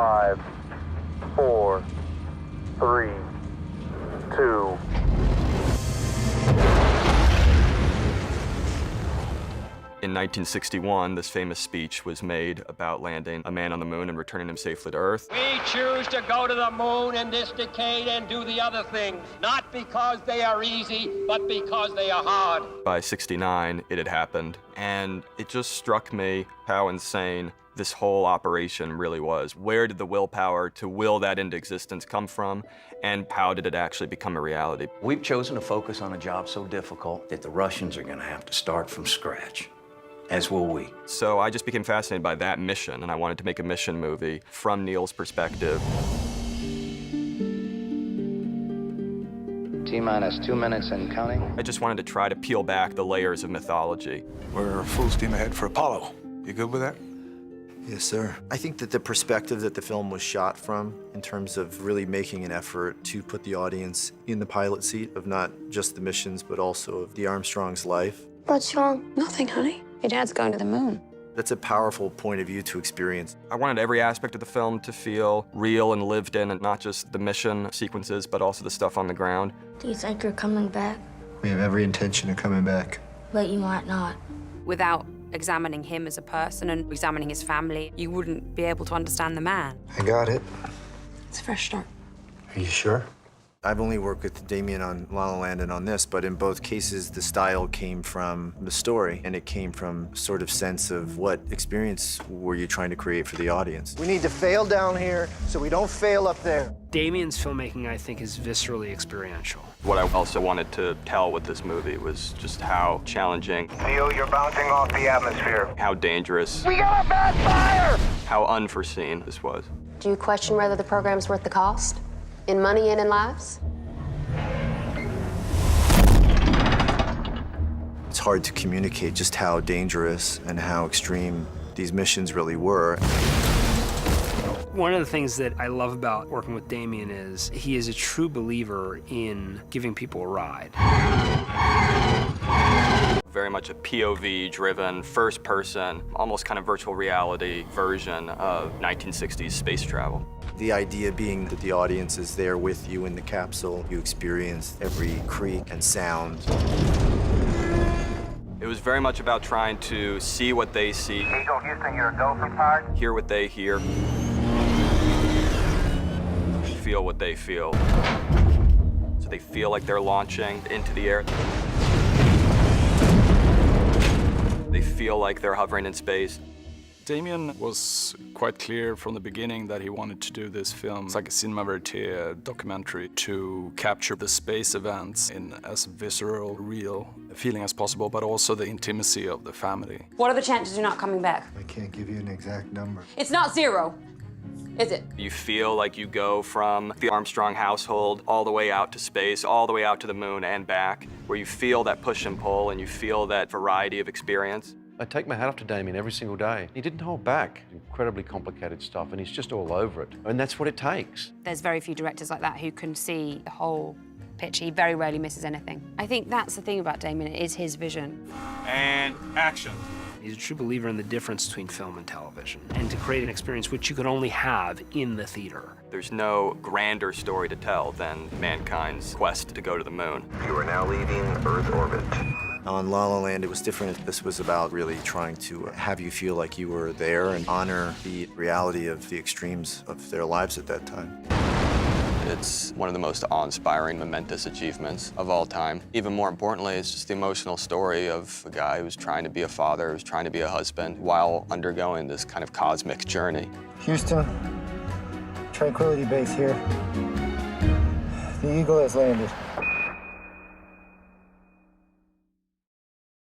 5, 4, 3, 2. In 1961, this famous speech was made about landing a man on the moon and returning him safely to Earth. We choose to go to the moon in this decade and do the other things, not because they are easy, but because they are hard. By 69, it had happened, and it just struck me how insane this whole operation really was. Where did the willpower to will that into existence come from, and how did it actually become a reality? We've chosen to focus on a job so difficult that the Russians are gonna have to start from scratch. As will we. So I just became fascinated by that mission, and I wanted to make a mission movie from Neil's perspective. T-minus 2 minutes and counting. I just wanted to try to peel back the layers of mythology. We're full steam ahead for Apollo. You good with that? Yes, sir. I think that the perspective that the film was shot from, in terms of really making an effort to put the audience in the pilot seat of not just the missions, but also of the Armstrong's life. What's wrong? Nothing, honey. Your dad's going to the moon. That's a powerful point of view to experience. I wanted every aspect of the film to feel real and lived in, and not just the mission sequences, but also the stuff on the ground. Do you think you're coming back? We have every intention of coming back. But you might not. Without examining him as a person and examining his family, you wouldn't be able to understand the man. I got it. It's a fresh start. Are you sure? I've only worked with Damien on La La Land and on this, but in both cases, the style came from the story, and it came from sort of sense of what experience were you trying to create for the audience. We need to fail down here so we don't fail up there. Damien's filmmaking, I think, is viscerally experiential. What I also wanted to tell with this movie was just how challenging. Theo, you're bouncing off the atmosphere. How dangerous. We got a bad fire! How unforeseen this was. Do you question whether the program's worth the cost? In money and in lives? It's hard to communicate just how dangerous and how extreme these missions really were. One of the things that I love about working with Damien is he is a true believer in giving people a ride. Very much a POV-driven, first-person, almost kind of virtual reality version of 1960s space travel. The idea being that the audience is there with you in the capsule. You experience every creak and sound. It was very much about trying to see what they see. Eagle Houston, you're a go for part. Hear what they hear. Feel what they feel. So they feel like they're launching into the air. They feel like they're hovering in space. Damien was quite clear from the beginning that he wanted to do this film. It's like a cinema verite documentary to capture the space events in as visceral, real feeling as possible, but also the intimacy of the family. What are the chances you're not coming back? I can't give you an exact number. It's not 0, is it? You feel like you go from the Armstrong household all the way out to space, all the way out to the moon and back, where you feel that push and pull and you feel that variety of experience. I take my hat off to Damien every single day. He didn't hold back. Incredibly complicated stuff, and he's just all over it. And that's what it takes. There's very few directors like that who can see the whole picture. He very rarely misses anything. I think that's the thing about Damien, it is his vision. And action. He's a true believer in the difference between film and television, and to create an experience which you could only have in the theater. There's no grander story to tell than mankind's quest to go to the moon. You are now leaving Earth orbit. On La La Land, it was different. This was about really trying to have you feel like you were there and honor the reality of the extremes of their lives at that time. It's one of the most awe-inspiring, momentous achievements of all time. Even more importantly, it's just the emotional story of a guy who's trying to be a father, who's trying to be a husband, while undergoing this kind of cosmic journey. Houston, Tranquility Base here. The Eagle has landed.